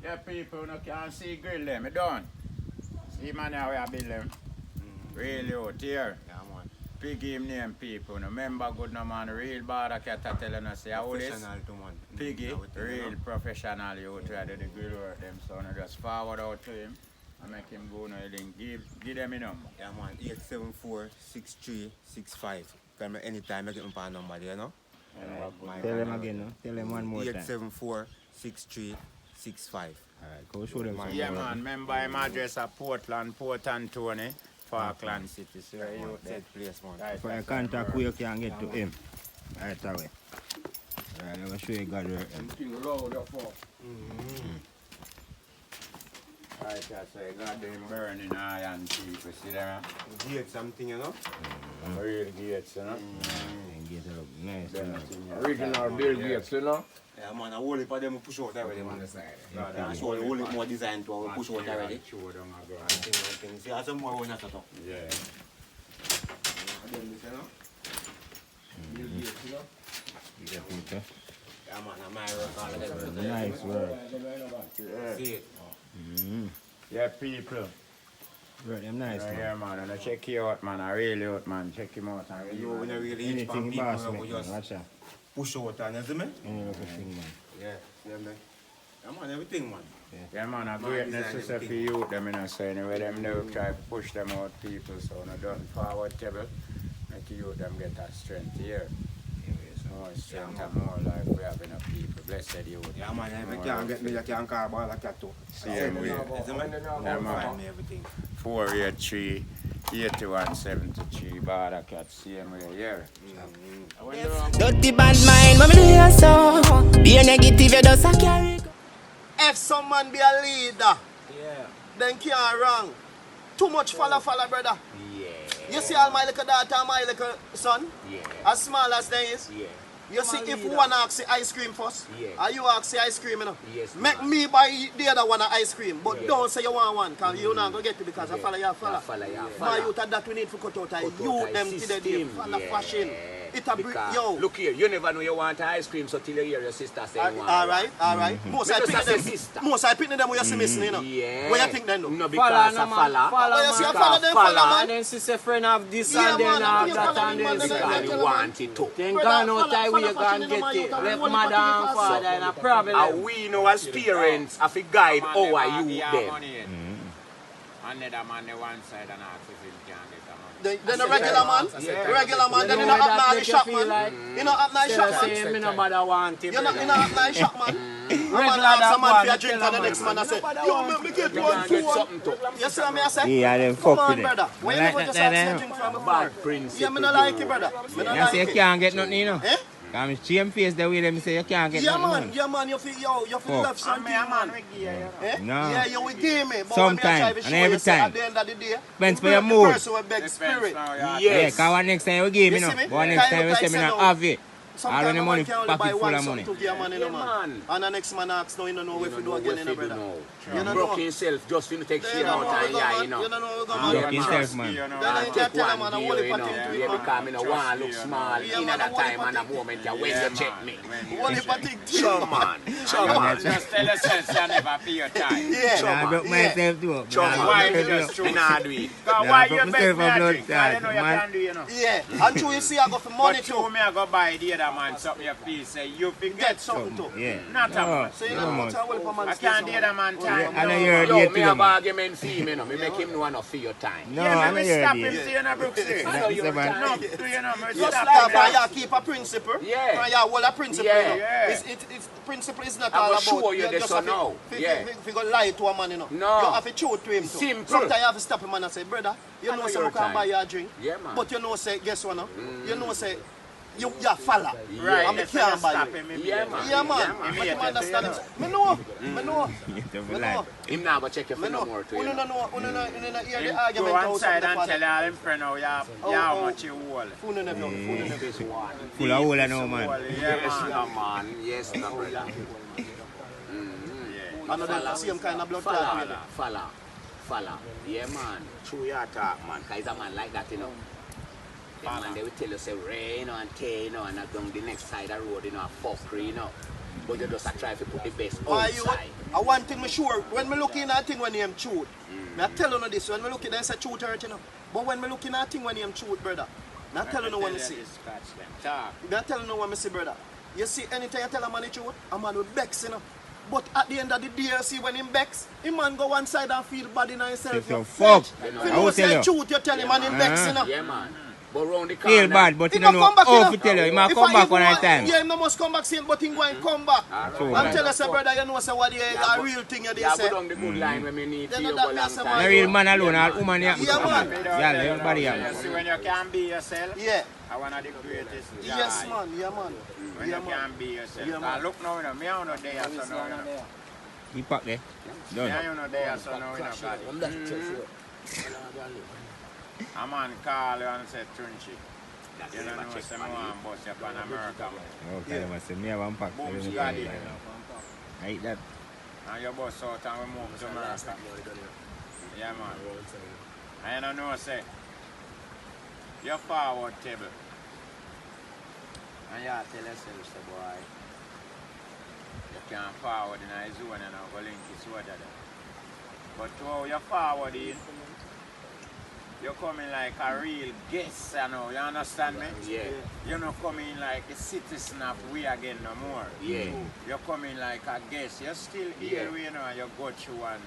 Yeah, people no can't see grill them. I don't. See man how I build them. Really out here. Yeah, man. Piggy him name people. No remember good no man. Realbawdacat telling us how this. Professional too, man. Piggy, real professional youth where do the grill work them. So no just forward out to him and make him go no link. Give them a number. Yeah, man. 874-6365. Can me anytime I get my number there, you know? Tell them again, no? Tell them one more time. 874-6365. Alright, go show them. Yeah man, remember him address at Portland, Port Anthony, Falkland City. So you That place, man. right, For your contact, where you can get to him. Right away. Alright, I'm going to show you God work. Right, so you got them burning iron people, see them? Gate something, you know? Real gates, you know? Get it up nice. Original Bill Gates, you know? Yeah, man. I whole heap of them push out already, man. Yeah, I show a whole heap more design to our push out already. Show them a go. See, I some more when I start up. Yeah. Again, this, you know? Bill Gates, you know? Get it, Peter. Yeah, man. I'm my work all of them. Nice work. Yeah. See it? Yeah, people. Work them nice, Right man. here, man. And I check you out, man. I really out, man. Check him out. And really, You when you really each Anything people, boss we make, man. just Watch out. push out and you see me? Any other thing, man. Yeah, yeah, man. Yeah, man. Everything, man. yeah, man. A Man, greatness design is for everything. youth, them, you know. So anyway, them never try to push them out, people. So no done forward table. Make you them get that strength here. More strength and more life we have enough people. Blessed youth. Yeah, man. If you can't get me, you can't call Bawdacat too. Same way. You see me? Yeah, man. Find me everything. 483 8173 Bawdacat, same way here. Dirty bad mind, when me do you so. Be a negative, you just a carry. If someone be a leader, then can't wrong. Too much follow, brother. You see all my little daughter and my little son? As small as they is? You see, if one ask the ice cream first, or you ask the ice cream, you know, make me buy the other one ice cream, but don't say you want one, because you're not going to get it because I follow your fella. My youth are that we need to cut out. You them today, follow fashion. It a bring, yo. Look here, you never know you want ice cream, so till you hear your sister say you want. Alright. Most I pick them when you see me, you know. What you think then, though? No, because I follow. What you see, I follow them, follow, man. And then sister friend have this Yeah, and then man, have you that follow and me, then man, Because you want it too. then Brother, gone out follow time we fashion can in get my it. youth, Left and mother and father in a problem. And we know as parents have to guide our youth them. Another man on one side and ask if he can get the money. Then a regular man, then you know up now the shop man. You know up now the shop man. Say me no bother want it. You know up now the shop man. Regular Man ask a man for a that drink one, and the next man I say, yo, make me get one Get too. something too. You see what I say? Yeah, them Come fuck on, with it. brother. When you Like go that, just that, ask them. me drink from before. Bad principle. Yeah, me not like it, brother. Me not You say you like it. can't get nothing, you know. Eh? Come shame face the way them say you can't get Yeah, nothing. man, you feel left something, man. Eh? No. Yeah, you will give me. But Sometime, when me a try to and show every you, say, time. at the end of the day, Depends you for your break the mood. person with big spirit. Yeah, Yes. cause one next time you give me, You no. see me? But one next Kind time of you say like me say not no. have it. All Sometimes when the a money man can only buy pocket full one of something money. to give a man, you know, Yeah, man. man. And the next man asks, no, you don't know what to do again, you know, brother. You don't Broke know. himself just to take You shit don't know out how and we go, yeah, man. you know. You don't know how we go, Broke man. himself, man. Then I you take can tell a one man, I gear, hold it you for know. thing to Yeah, you, man. because me no want look small Yeah, in man, that I hold it time for and a thing. moment yeah, when you check me. Hold it for thing to you, Sure, man. Sure, man. Just tell yourself you never pay your time. Yeah. I broke myself too. Sure, man. Why you just Me choose? nah do it. Why Nah, you but beg myself me a a blood drink? clot, You know you man. can do, you know. Yeah. And true, you see, I go for money But you too. me I go buy the other man something you feel say you Get forget something too. Yeah. Not a man. So you No know much. what I will for man I can't do the other man time. I know no. you're Yo, here me too, have man. argument for him, you know. Me make him know enough for your time. No, Yeah, I me know you're stop him here. saying a Brooks day. I know your man. time. No, do you know me Just stop stop him. and you keep a principle. Yeah. And you hold a principle. Yeah. You know. Yeah. It's principle is not I all go about show you this just or have to- no. Yeah. If you go lie to a man, you know. No. You have to show to him too. Simple. Sometimes you have to stop him and say, brother, you I know know say your we can time. buy you a drink. Yeah, man. But you know say, guess what now? You know say, you follow. Right, And me if you can't buy stop you. him, Yeah, man. Yeah, man. Yeah, man. But you understand him. Me know. Me know. Me know. Him now go check you Me for know. no more to You you. don't know. You don't hear Him the go argument one out side of and the tell father. all him friend how much you hold. Phone never. Phone never. This one. Full of hole now, man. Yeah, Yes, man. no, man. Yes, no, brother. Another same kind of blood clot. really. Falla. Yeah, man. True your talk, man. Cause a man like that, you know. The man, they will tell you, say, rain, you know, and tear, you know, and down the next side of the road, you know, a fuckery, you know. But you just try to put the best Why you? outside. I one thing me sure, when me looking at a thing when you am truth, me I tell you this, when me looking at a truth hurt, you know. But when me looking at a thing when you am truth, brother, me I tell you what me see. Me I tell you what me see, brother. You see, anytime you tell a man the truth, a man will vex, you know. But at the end of the day, you see, when him vex, him man go one side and feel bad in himself. So fuck. If you know say truth, you tell him and him vex, you know. Yeah, man. But round the corner. Feel bad, but He you don't can know come back, you how know. to tell you. He might If come I back even one want- time. Yeah, he no must come back soon, but he going to come back. True. And tell us, brother, you know, say what the a real thing you Yeah, say. go down the good line when we need Then to that go me long say, time. The real man alone, all woman here. Yeah, man. Yeah, everybody You here. see, when you can be yourself, Yeah. I one of the greatest joy. Yes, man. Yeah, man. When Yeah, you man. can be yourself. Yeah, man. Look now, you know, me I no there, so now, you know. Keep up there. Me Done. I no there, so now, you know, got it. A man call you and say, Trunchy, you don't know, say, I want to bust you up in America. Okay, I must say, me have one pack. Boom, So, got it. I eat that. And you bust out and we move to America. Yeah, man. And you don't know, say, you're forward table. And you tell yourself, say, boy, you can't forward in a zone and go link it to other there. But to how you forward in, you're coming like a real guest, you know, you understand me? Yeah. You're not coming like a citizen of we again no more. Yeah. You're coming like a guest. You're still here, you know, and you go through and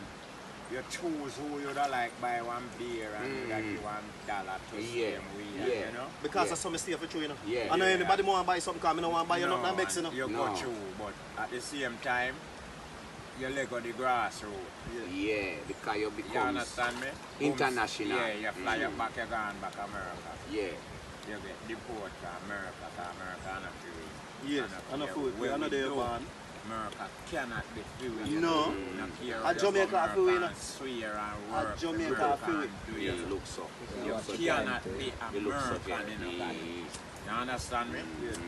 you choose who you don't like buy one beer and you got you $1 to see them we, Yeah. you know? Because of some mistake for you, you know. Yeah. I know anybody want to buy something, because I don't want to buy you No, nothing vex, you know. you go through, but at the same time, you leg on the grass road. Yeah, because you You become understand me? international. Yeah, you fly up back, you're going back America. Yeah. You get deported to America, because America is not free. Yes, and a food, Where I know we they do, born. America cannot be free. No. A Jamaica free, you know. Swear and A work. Jamaica America free. and do Yeah, it. it looks so. You cannot be It looks so American in a body. You understand me? It's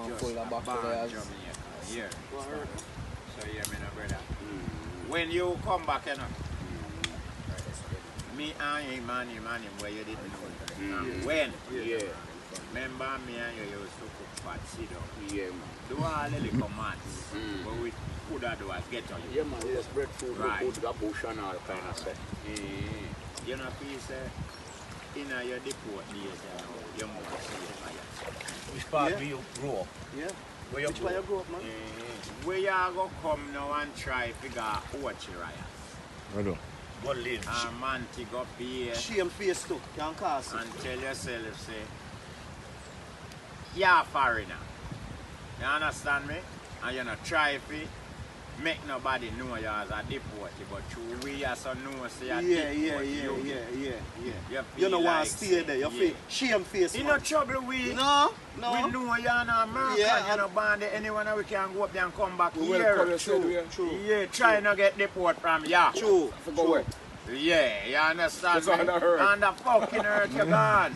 just full a of back born to the Jamaica. Yeah. So yeah, me no brother. When you come back, you know, me and him where you didn't know. And when? Yeah. Remember me and you used to cook fat sit up. Yeah, man. Do all the little mats. But we could do a get on you. Yeah, man. Yes, breadfruit, Right. we put the bush and all kind of stuff. You know, please, in your deport days, you must see it by yourself. Which part Yeah. do you grow up? Yeah. Where you Which way you grow up, man? Where you go come now and try figure Ochi riots. Hold on. Go live. And man to go up here Shame face too, can't cast it. and tell yourself, say, you're a foreigner. You understand me? And you know, try to make nobody know you as a deportee, but we as a know say a Yeah. You You know feel want like to stay there, you yeah. feel shame face, In man. no trouble we No. we know you're an American, Yeah, you know, band anyone we can go up there and come back here. True. Yeah, try not get deported from ya. True. Yeah, you understand me? And the fucking hurt you gone.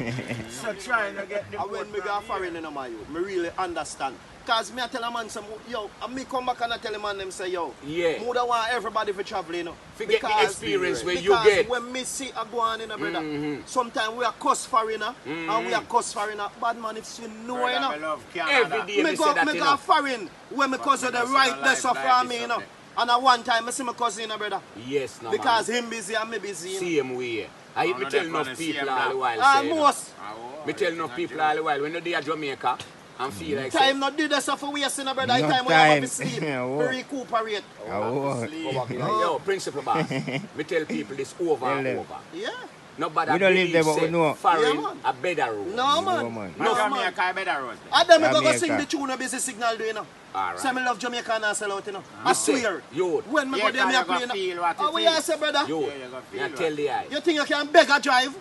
So try not get And deported when me go from foreign in my youth, me really understand. Because me I tell a man some, yo, and me come back and I tell a man them say, yo, Yeah. me would want everybody for travel, you know. Forget the experience where you because get. when me see a go on in a brother, sometimes we are cuss foreigner and we are cuss foreigner. Bad man, if you know, you know. I love Canada. Every day Me me say that, go you know. foreign when me cousin the me right just there so life for like me, this you know. up And at one time I see my cousin, you know, brother. Yes, no, Because man. him busy and me busy. You know. Same way. I me no, tell they enough gonna people see all him the while. Ah, say, you know. most Me tell enough people all the while. When you do Jamaica and feel like time not did this for wasting, you know, brother. No Time we have time. to sleep, Oh. we recuperate. Oh, yo, principal boss, me tell people this over Tell and them. over. Yeah. Nobody We don't live there, but we say know. foreign Yeah, man. a better road. No, man. No, man. No, man. Jamaica, I better road. And then me go Jamaica. sing the tune of Busy Signal, do you know. All right. Say me love Jamaica and I sell out, you know. I say, swear. yo. When me Yeah, go there, me a you play, gonna you feel know. what it Oh, what is. you say, brother? Yo, Yeah, you gonna feel I tell the eye. You think you can beg a drive?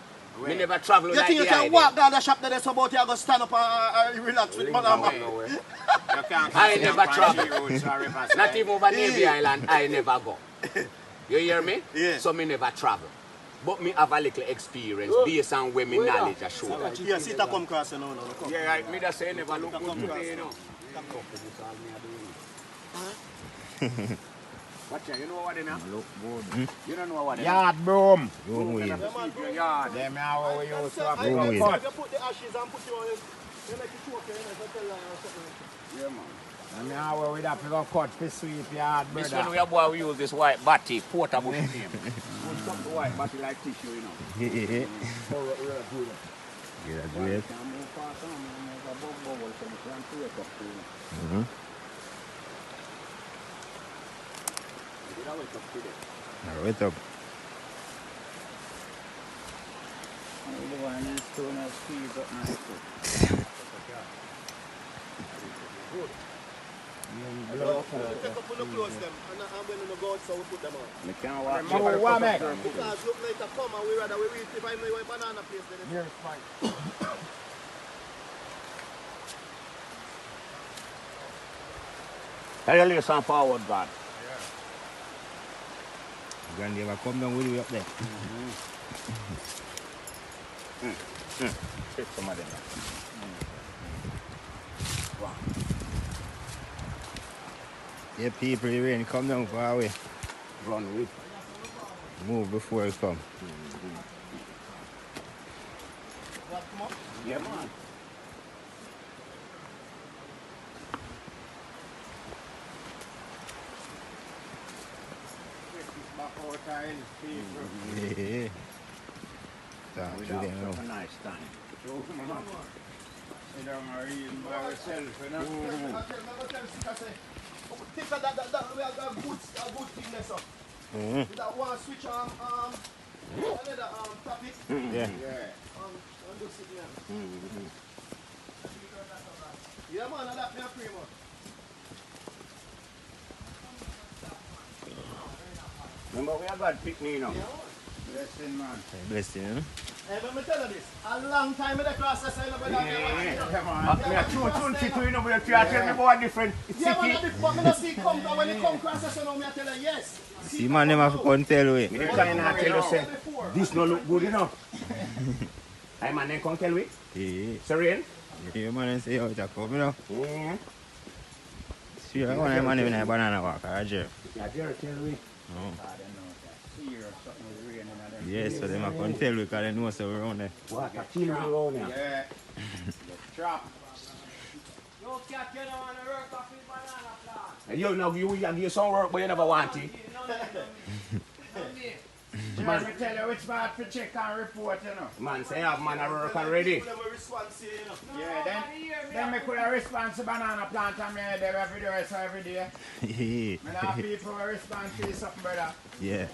Me never travel You like think you the can eye walk down the shop there so about you go stand up and relax with man and man? You can't I come never from travel. the road to a riverside. Not even over Navy Island, I never go. You hear me? Yeah. So me never travel. But me have a little experience based on where me knowledge I show that. Yes, it a come cross, you know. Come. Yeah, right. Me just say never look good today, you know. Watch out, you know what they now? look good. You don't know what they Yard broom. Don't wait. Keep your yard. Them how we used to have Don't to wait. cut. You put the ashes and put you on it, you make it choke, you know, so tell her or something. Yeah, man. And now we have to go cut for sweep yard, This brother. one we are boy we use this white batty, portable name. Good stuff the white batty like tissue, you know. Yeah. So we're good. Yeah, that's great. Mm-hmm. Now wait up. Take a couple of clothes them, and when we go outside, we put them on. We can't walk. Because look like a come and we rather we reach if I know a banana place then it's Here's fine. Hey, lay some forward, God. Granny ever come down with you up there. Take some of them. Yeah, people, the rain come down far away. Run with. Move before it come. what come up. Yeah, man. Yeah. Talk to them now. A nice time. You don't read by yourself, you know? Think of that we have a good thing there, sir. Mm-hmm. That one switch another topic. Yeah. On this here. Yeah, man, I like me a free man. Remember, we have got picnic, you know. Blessing, man. Bless you, know? Hey, let me tell you this. A long time in the class, I say, Come on. Me a tune you know, but you tell me about different yeah, man, city. but when I see come, when you come across the sun, I tell you, yes. See, man, them have to come tell we. Me can not tell you, say, this no look good, you know. Hey, man, then come tell me. Yeah. Serene? Yeah, man, and say how it come, you know. Yeah. See, I want to man even a banana walk, or a jerk. Yeah, Jerry, tell me. No. Here or something was raining on them. Yes, so them have come tell we because they know so we're around there. What a kill me around here. Yeah. Trap. Yo, cat, you don't want to work off his banana plant. You know, you give some work, but you never want it. Man, me tell you which part to check and report, you know. Man, say, have man a work already. Yeah, then me could have respond to banana plant and me there every day, so every day. Yeah. Me have people who respond to something, brother. Yeah.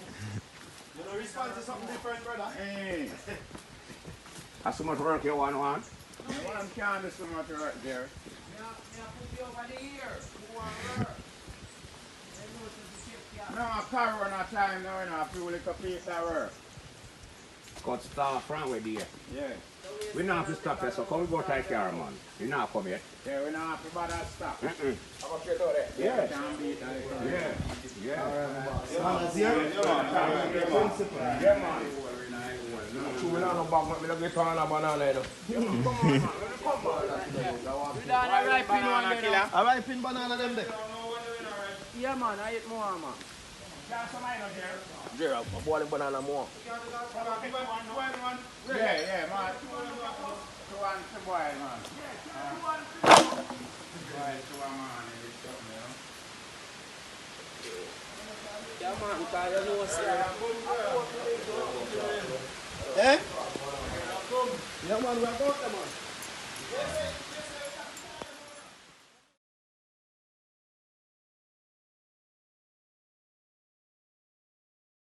You know, respond to something different, brother. Hey, How so much work you want? one can't do so much work there. No, corona time now, you know, people like complete that work. Cut start from where there. Yeah. We don't have to stop here, so come we go take care, man. You not come yet. Yeah, we don't have to bother stop. Yeah. Can't beat that. Yeah. Yeah, man. We don't know back, we don't get on a banana, you know. We done a ripen one, you know. A ripen banana them there. Yeah, man, I eat more, man. Jerry, I'm boiling banana more. Yeah, man. To one to boy, man. Boy, to a man, it's something, you know. Yeah, man, because you know, sir. Eh? Yeah, man, we're about them, man.